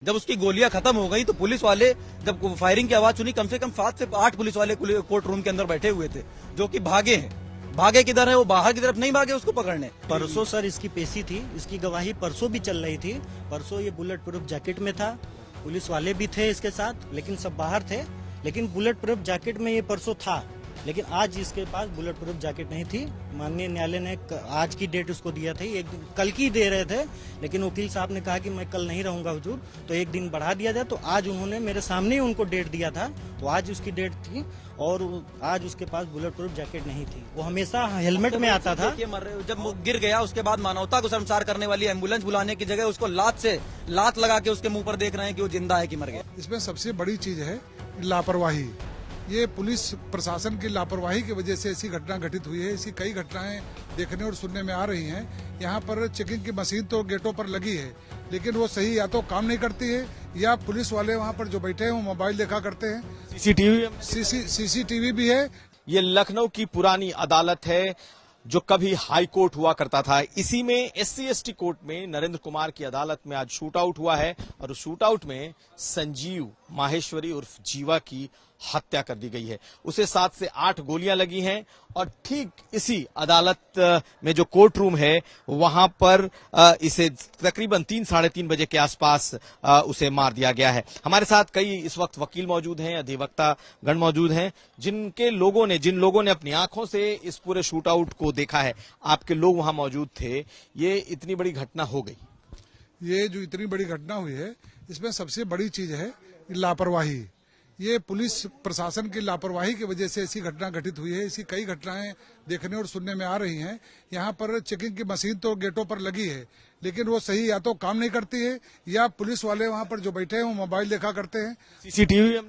जब उसकी गोलियां खत्म हो गई तो पुलिस वाले जब फायरिंग की आवाज सुनी, कम से कम 7 से 8 पुलिस वाले कोर्ट रूम के अंदर बैठे हुए थे, जो कि भागे हैं। भागे किधर है? वो बाहर की तरफ नहीं भागे उसको पकड़ने। परसों सर इसकी पेशी थी, इसकी गवाही परसों भी चल रही थी। परसों ये बुलेट प्रूफ जैकेट में था, पुलिस वाले भी थे इसके साथ, लेकिन सब बाहर थे। लेकिन बुलेट प्रूफ जैकेट में ये परसों था, लेकिन आज इसके पास बुलेट प्रूफ जैकेट नहीं थी। माननीय न्यायालय ने आज की डेट उसको दिया था, एक दिन कल की दे रहे थे, लेकिन वकील साहब ने कहा कि मैं कल नहीं रहूंगा हुजूर, तो एक दिन बढ़ा दिया जाए। तो आज उन्होंने मेरे सामने ही उनको डेट दिया था, तो आज उसकी डेट थी और आज उसके पास बुलेट प्रूफ जैकेट नहीं थी। वो हमेशा हेलमेट में आता था। जब वो गिर गया उसके बाद मानवता को शर्मसार करने वाली एम्बुलेंस बुलाने की जगह उसको लात लगा के उसके मुंह पर देख रहे हैं कि वो जिंदा है कि मर गया। इसमें सबसे बड़ी चीज है लापरवाही। ये पुलिस प्रशासन की लापरवाही की वजह से ऐसी घटना घटित हुई है। ऐसी कई घटनाएं देखने और सुनने में आ रही हैं। यहाँ पर चेकिंग की मशीन तो गेटों पर लगी है, लेकिन वो सही या तो काम नहीं करती है या पुलिस वाले वहाँ पर जो बैठे हैं वो मोबाइल देखा करते हैं। सीसीटीवी भी है। ये लखनऊ की पुरानी अदालत है जो कभी हाई कोर्ट हुआ करता था। इसी में SC/ST कोर्ट में नरेंद्र कुमार की अदालत में आज शूट आउट हुआ है और उस शूट आउट में संजीव माहेश्वरी उर्फ जीवा की हत्या कर दी गई है। उसे 7 से 8 गोलियां लगी हैं और ठीक इसी अदालत में जो कोर्ट रूम है वहां पर इसे तकरीबन 3 साढ़े 3 बजे के आसपास उसे मार दिया गया है। हमारे साथ कई इस वक्त वकील मौजूद हैं, अधिवक्ता गण मौजूद हैं, जिन लोगों ने अपनी आंखों से इस पूरे शूट आउट को देखा है। आपके लोग वहां मौजूद थे, ये इतनी बड़ी घटना हो गई। ये जो इतनी बड़ी घटना हुई है, इसमें सबसे बड़ी चीज है लापरवाही। ये पुलिस प्रशासन की लापरवाही की वजह से ऐसी घटना घटित हुई है। ऐसी कई घटनाएं देखने और सुनने में आ रही हैं। यहाँ पर चेकिंग की मशीन तो गेटों पर लगी है, लेकिन वो सही या तो काम नहीं करती है या पुलिस वाले वहाँ पर जो बैठे हैं वो मोबाइल देखा करते हैं।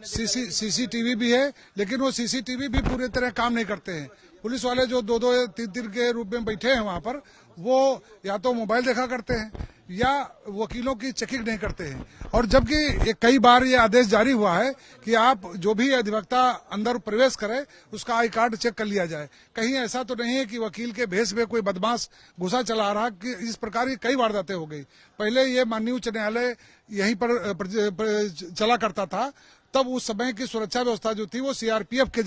सीसीटीवी भी है, लेकिन वो सीसीटीवी भी पूरी तरह काम नहीं करते हैं। पुलिस वाले जो 2-2 3-3 के रूप में बैठे हैं वहाँ पर, वो या तो मोबाइल देखा करते हैं या वकीलों की चेकिंग नहीं करते हैं। और जबकि कई बार ये आदेश जारी हुआ है कि आप जो भी अधिवक्ता अंदर प्रवेश करे उसका आई कार्ड चेक कर लिया जाए। कहीं ऐसा तो नहीं है कि वकील के भेष में कोई बदमाश घुसा चला रहा, कि इस प्रकार की कई वारदातें हो गई। पहले ये माननीय उच्च न्यायालय यहीं पर चला करता था, तब उस समय की सुरक्षा व्यवस्था जो थी वो CRPF के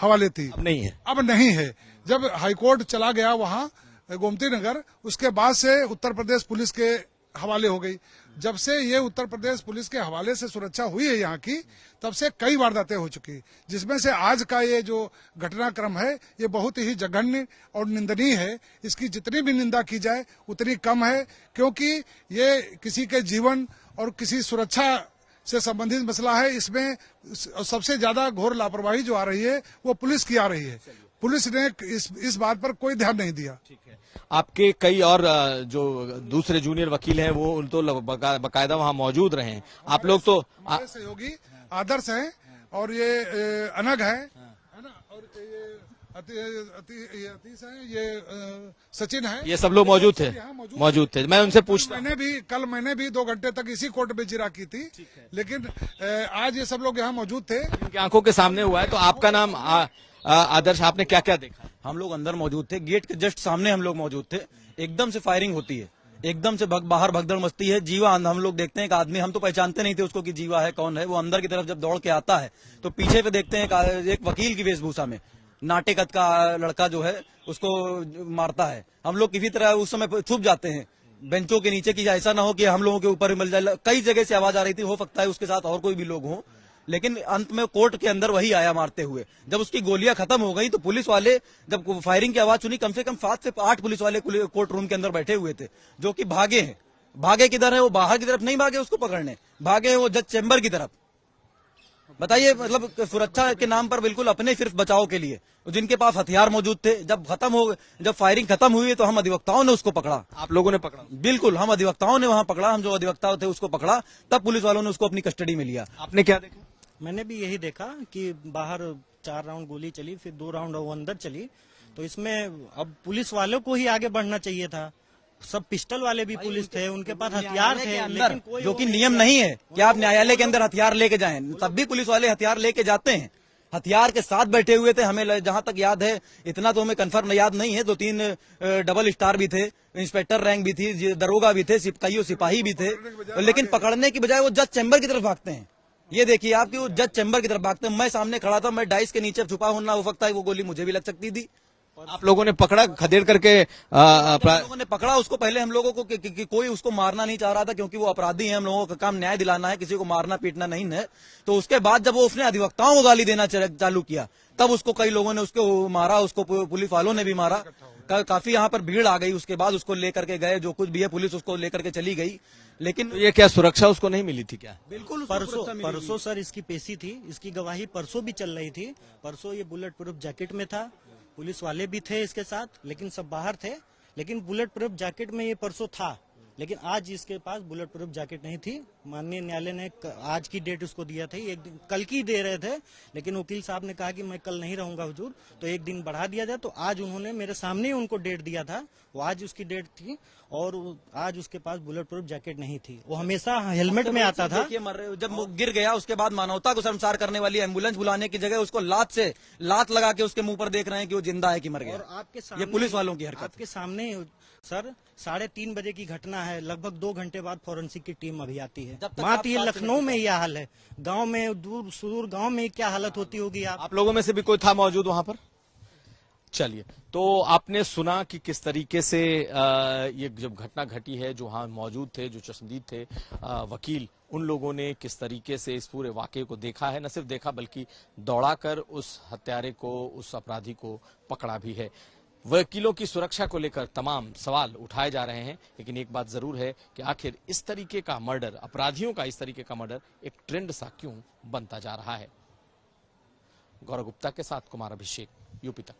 हवाले थी। अब नहीं है। जब हाईकोर्ट चला गया वहाँ गोमती नगर, उसके बाद से उत्तर प्रदेश पुलिस के हवाले हो गई। जब से ये उत्तर प्रदेश पुलिस के हवाले से सुरक्षा हुई है यहाँ की, तब से कई वारदातें हो चुकी, जिसमें से आज का ये जो घटनाक्रम है ये बहुत ही जघन्य और निंदनीय है। इसकी जितनी भी निंदा की जाए उतनी कम है, क्योंकि ये किसी के जीवन और किसी सुरक्षा से संबंधित मसला है। इसमें सबसे ज्यादा घोर लापरवाही जो आ रही है वो पुलिस की आ रही है। पुलिस ने इस बात पर कोई ध्यान नहीं दिया। ठीक है। आपके कई और जो दूसरे जूनियर वकील हैं वो तो बकायदा वहां मौजूद रहे हैं। आप लोग तो सहयोगी आदर्श हैं और ये अनग है ना, और ये अतीश है, ये सचिन है, ये सब लोग मौजूद थे। मैं उनसे पूछता, मैंने भी 2 घंटे तक इसी कोर्ट में जिरा की थी, लेकिन आज ये सब लोग यहाँ मौजूद थे। इनकी आंखों के सामने हुआ है। तो आपका नाम आदर्श, आपने क्या क्या देखा? हम लोग अंदर मौजूद थे, गेट के जस्ट सामने हम लोग मौजूद थे। एकदम से फायरिंग होती है, एकदम से बाहर भगदड़ मचती है। जीवा हम लोग देखते हैं एक आदमी, हम तो पहचानते नहीं थे उसको कि जीवा है कौन है। वो अंदर की तरफ जब दौड़ के आता है तो पीछे पे देखते हैं एक वकील की वेशभूषा में नाटे कद का लड़का जो है उसको मारता है। हम लोग किसी तरह उस समय छुप जाते हैं बेंचों के नीचे, कि ऐसा ना हो कि हम लोगों के ऊपर मिल जाए। कई जगह से आवाज आ रही थी, हो सकता है उसके साथ और कोई भी लोग हों, लेकिन अंत में कोर्ट के अंदर वही आया मारते हुए। जब उसकी गोलियां खत्म हो गई तो पुलिस वाले जब फायरिंग की आवाज सुनी, कम से कम 7 से 8 पुलिस वाले कोर्ट रूम के अंदर बैठे हुए थे, जो कि भागे हैं। भागे किधर है? वो बाहर की तरफ नहीं भागे उसको पकड़ने, भागे हैं वो जज चैम्बर की तरफ। बताइए, मतलब सुरक्षा के नाम पर बिल्कुल अपने सिर्फ बचाव के लिए, जिनके पास हथियार मौजूद थे। जब फायरिंग खत्म हुई तो हम अधिवक्ताओं ने उसको पकड़ा। आप लोगों ने पकड़ा? बिल्कुल, हम अधिवक्ताओं ने वहां पकड़ा। हम जो अधिवक्ता थे उसको पकड़ा, तब पुलिस वालों ने उसको अपनी कस्टडी में लिया। आपने क्या देखा? मैंने भी यही देखा कि बाहर 4 राउंड गोली चली, फिर 2 राउंड वो अंदर चली। तो इसमें अब पुलिस वालों को ही आगे बढ़ना चाहिए था। सब पिस्टल वाले भी पुलिस थे, उनके पास हथियार थे, लेकिन जो कि नियम नहीं है कि आप न्यायालय के अंदर हथियार लेके जाएं। तब भी पुलिस वाले हथियार लेके जाते हैं। हथियार के साथ बैठे हुए थे। हमें जहां तक याद है, इतना तो हमें कंफर्म याद नहीं है, 2-3 डबल स्टार भी थे, इंस्पेक्टर रैंक भी थी, दरोगा भी थे, कईयों सिपाही भी थे, लेकिन पकड़ने की बजाय वो जज चैम्बर की तरफ भागते हैं। ये देखिए आप कि वो जज चैम्बर की तरफ भागते हैं। मैं सामने खड़ा था, मैं डाइस के नीचे छुपा हूं ना, हो सकता है वो गोली मुझे भी लग सकती थी। आप लोगों ने पकड़ा खदेड़ करके हम लोगों ने पकड़ा उसको। पहले हम लोगों को कि कोई उसको मारना नहीं चाह रहा था, क्योंकि वो अपराधी है, हम लोगों का काम न्याय दिलाना है, किसी को मारना पीटना नहीं है। तो उसके बाद जब वो उसने अधिवक्ताओं को गाली देना चालू किया, तब उसको कई लोगों ने उसको मारा, उसको पुलिस वालों ने भी मारा। काफी यहाँ पर भीड़ आ गई। उसके बाद उसको लेकर के गए, जो कुछ भी है पुलिस उसको लेकर के चली गई। लेकिन तो ये क्या सुरक्षा उसको नहीं मिली थी क्या? बिल्कुल उसको सुरक्षा मिली हुई है। परसों सर इसकी पेशी थी, इसकी गवाही परसों भी चल रही थी। परसों ये बुलेट प्रूफ जैकेट में था, पुलिस वाले भी थे इसके साथ, लेकिन सब बाहर थे। लेकिन बुलेट प्रूफ जैकेट में ये परसों था, लेकिन आज इसके पास बुलेट प्रूफ जैकेट नहीं थी। माननीय न्यायालय ने आज की डेट उसको दिया था, एक दिन कल की दे रहे थे, लेकिन वकील साहब ने कहा कि मैं कल नहीं रहूंगा हुजूर, तो एक दिन बढ़ा दिया जाए। तो आज उन्होंने मेरे सामने ही उनको डेट दिया था, वो आज उसकी डेट थी, और आज उसके पास बुलेट प्रूफ जैकेट नहीं थी। वो हमेशा हेलमेट में आता था। देखिए मर रहे, जब वो गिर गया उसके बाद मानवता को शर्मसार करने वाली एम्बुलेंस बुलाने की जगह उसको लात लगा के उसके मुंह पर देख रहे हैं कि वो जिंदा है कि मर गया। और आपके सामने ये पुलिस वालों की हरकत है। आपके सामने सर 3:30 बजे की घटना है, लगभग 2 घंटे बाद फॉरेंसिक की टीम अभी आती है। जब तक मात्र आप ये साथ लखनऊ में यह हाल है, गांव में दूर सुदूर गांव में क्या हालत होती होगी आप लोगों में से भी कोई था मौजूद वहां पर? चलिए, तो आपने सुना कि किस तरीके से ये जब घटना घटी है, जो वहां मौजूद थे, जो चश्मदीद थे वकील, उन लोगों ने किस तरीके से इस पूरे वाकये को देखा है। न सिर्फ देखा बल्कि दौड़ाकर उस हत्यारे को, उस अपराधी को पकड़ा भी है। वकीलों की सुरक्षा को लेकर तमाम सवाल उठाए जा रहे हैं, लेकिन एक बात जरूर है कि आखिर इस तरीके का मर्डर, अपराधियों का इस तरीके का मर्डर एक ट्रेंड सा क्यों बनता जा रहा है। गौरव गुप्ता के साथ कुमार अभिषेक, यूपी तक।